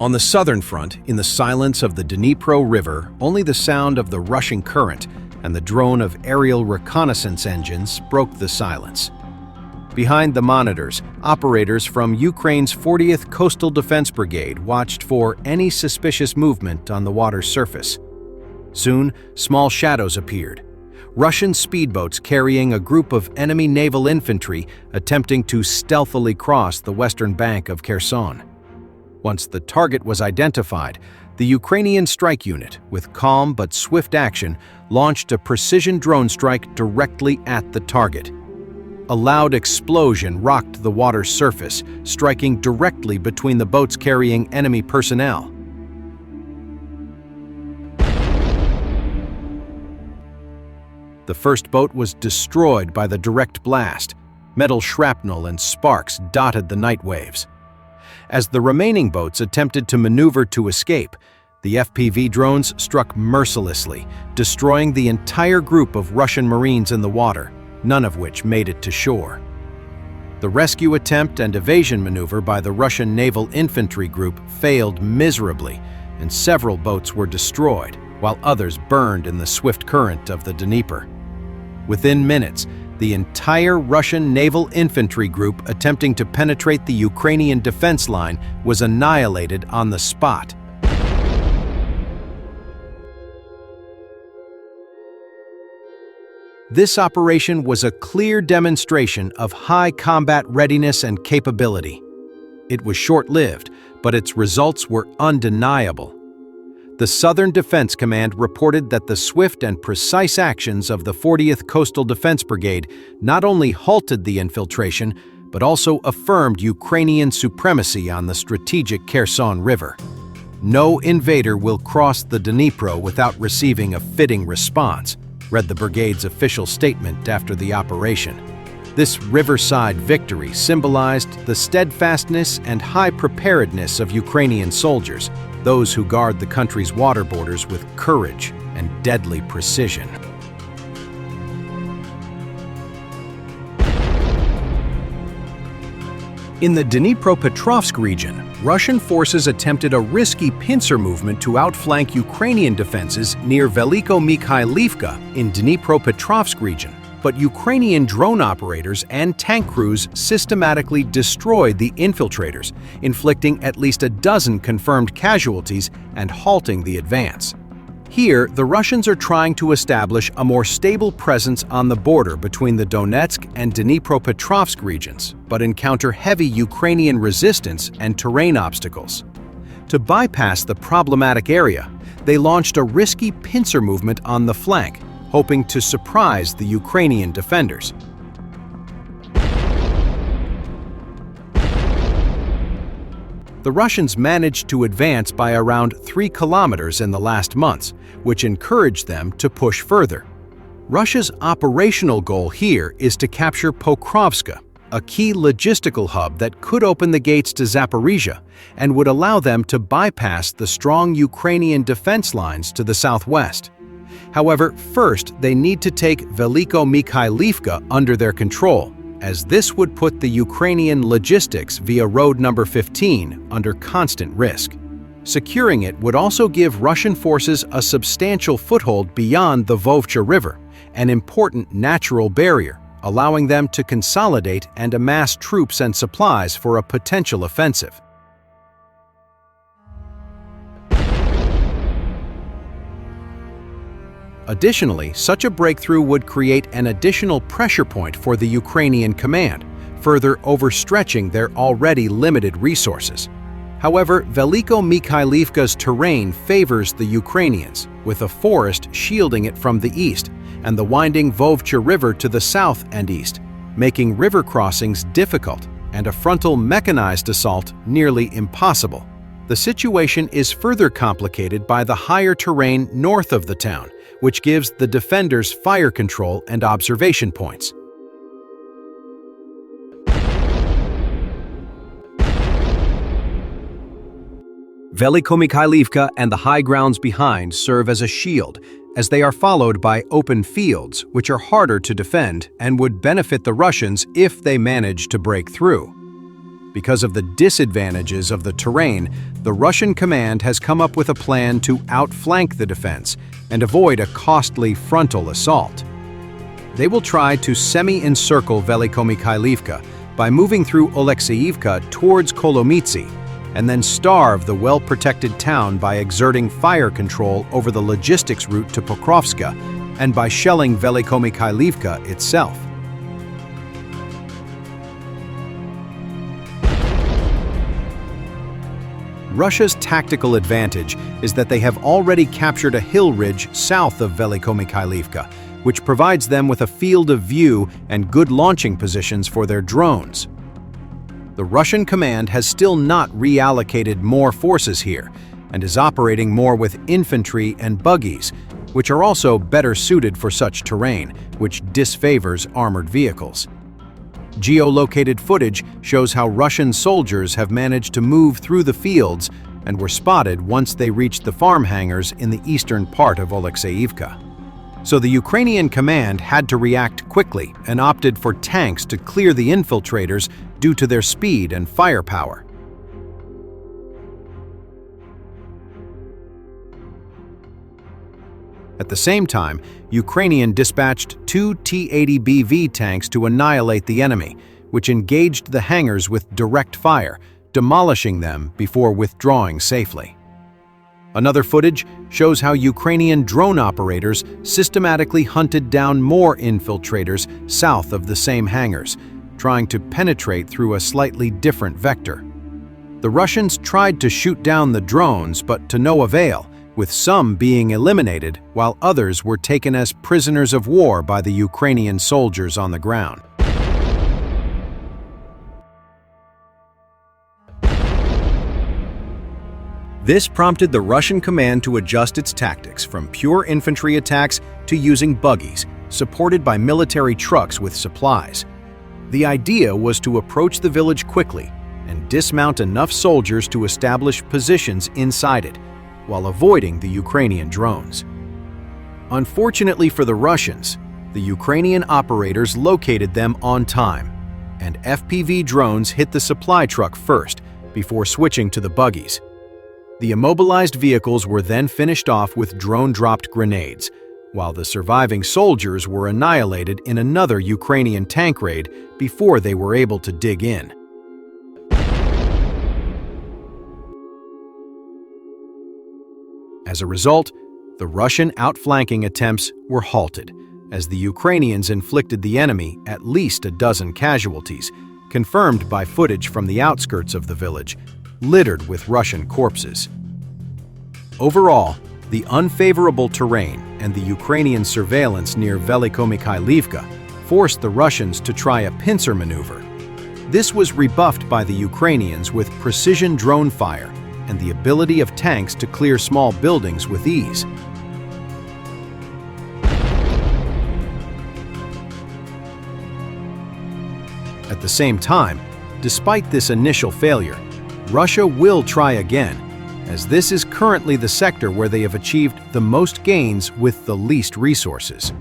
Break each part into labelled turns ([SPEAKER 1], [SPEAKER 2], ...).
[SPEAKER 1] On the southern front, in the silence of the Dnipro River, only the sound of the rushing current and the drone of aerial reconnaissance engines broke the silence. Behind the monitors, operators from Ukraine's 40th Coastal Defense Brigade watched for any suspicious movement on the water's surface. Soon, small shadows appeared. Russian speedboats carrying a group of enemy naval infantry attempting to stealthily cross the western bank of Kherson. Once the target was identified, the Ukrainian strike unit, with calm but swift action, launched a precision drone strike directly at the target. A loud explosion rocked the water's surface, striking directly between the boats carrying enemy personnel. The first boat was destroyed by the direct blast. Metal shrapnel and sparks dotted the night waves. As the remaining boats attempted to maneuver to escape, the FPV drones struck mercilessly, destroying the entire group of Russian Marines in the water, none of which made it to shore. The rescue attempt and evasion maneuver by the Russian naval infantry group failed miserably, and several boats were destroyed, while others burned in the swift current of the Dnipro. Within minutes, the entire Russian naval infantry group attempting to penetrate the Ukrainian defense line was annihilated on the spot. This operation was a clear demonstration of high combat readiness and capability. It was short-lived, but its results were undeniable. The Southern Defense Command reported that the swift and precise actions of the 40th Coastal Defense Brigade not only halted the infiltration, but also affirmed Ukrainian supremacy on the strategic Kherson River. No invader will cross the Dnipro without receiving a fitting response, read the brigade's official statement after the operation. This riverside victory symbolized the steadfastness and high preparedness of Ukrainian soldiers, those who guard the country's water borders with courage and deadly precision. In the Dnipropetrovsk region, Russian forces attempted a risky pincer movement to outflank Ukrainian defenses near Veliko Liefka in Dnipropetrovsk region, but Ukrainian drone operators and tank crews systematically destroyed the infiltrators, inflicting at least a dozen confirmed casualties and halting the advance. Here, the Russians are trying to establish a more stable presence on the border between the Donetsk and Dnipropetrovsk regions, but encounter heavy Ukrainian resistance and terrain obstacles. To bypass the problematic area, they launched a risky pincer movement on the flank, hoping to surprise the Ukrainian defenders. The Russians managed to advance by around 3 kilometers in the last months, which encouraged them to push further. Russia's operational goal here is to capture Pokrovska, a key logistical hub that could open the gates to Zaporizhia and would allow them to bypass the strong Ukrainian defense lines to the southwest. However, first they need to take Veliko Liefka under their control, as this would put the Ukrainian logistics via road number 15 under constant risk. Securing it would also give Russian forces a substantial foothold beyond the Vovcha River, an important natural barrier, allowing them to consolidate and amass troops and supplies for a potential offensive. Additionally, such a breakthrough would create an additional pressure point for the Ukrainian command, further overstretching their already limited resources. However, Veliko Liefka's terrain favors the Ukrainians, with a forest shielding it from the east and the winding Vovcha River to the south and east, making river crossings difficult and a frontal mechanized assault nearly impossible. The situation is further complicated by the higher terrain north of the town, which gives the defenders fire control and observation points. Veliko Liefka and the high grounds behind serve as a shield, as they are followed by open fields, which are harder to defend and would benefit the Russians if they manage to break through. Because of the disadvantages of the terrain, the Russian command has come up with a plan to outflank the defense and avoid a costly frontal assault. They will try to semi-encircle Veliko by moving through Oleksiivka towards Kolomitsi, and then starve the well-protected town by exerting fire control over the logistics route to Pokrovska and by shelling Veliko itself. Russia's tactical advantage is that they have already captured a hill ridge south of Veliko which provides them with a field of view and good launching positions for their drones. The Russian command has still not reallocated more forces here and is operating more with infantry and buggies, which are also better suited for such terrain, which disfavors armored vehicles. Geolocated footage shows how Russian soldiers have managed to move through the fields and were spotted once they reached the farm hangars in the eastern part of Oleksiivka. So the Ukrainian command had to react quickly and opted for tanks to clear the infiltrators due to their speed and firepower. At the same time, Ukrainian dispatched 2 T-80BV tanks to annihilate the enemy, which engaged the hangars with direct fire, demolishing them before withdrawing safely. Another footage shows how Ukrainian drone operators systematically hunted down more infiltrators south of the same hangars, trying to penetrate through a slightly different vector. The Russians tried to shoot down the drones, but to no avail, with some being eliminated while others were taken as prisoners of war by the Ukrainian soldiers on the ground. This prompted the Russian command to adjust its tactics from pure infantry attacks to using buggies, supported by military trucks with supplies. The idea was to approach the village quickly and dismount enough soldiers to establish positions inside it, while avoiding the Ukrainian drones. Unfortunately for the Russians, the Ukrainian operators located them on time, and FPV drones hit the supply truck first before switching to the buggies. The immobilized vehicles were then finished off with drone-dropped grenades, while the surviving soldiers were annihilated in another Ukrainian tank raid before they were able to dig in. As a result, the Russian outflanking attempts were halted, as the Ukrainians inflicted the enemy at least a dozen casualties, confirmed by footage from the outskirts of the village, littered with Russian corpses. Overall, the unfavorable terrain and the Ukrainian surveillance near Veliko forced the Russians to try a pincer maneuver. This was rebuffed by the Ukrainians with precision drone fire and the ability of tanks to clear small buildings with ease. At the same time, despite this initial failure, Russia will try again, as this is currently the sector where they have achieved the most gains with the least resources.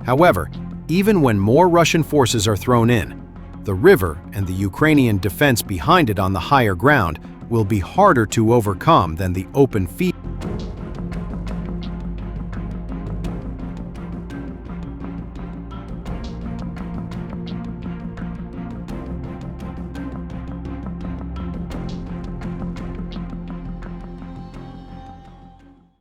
[SPEAKER 1] However, even when more Russian forces are thrown in, the river and the Ukrainian defense behind it on the higher ground will be harder to overcome than the open field.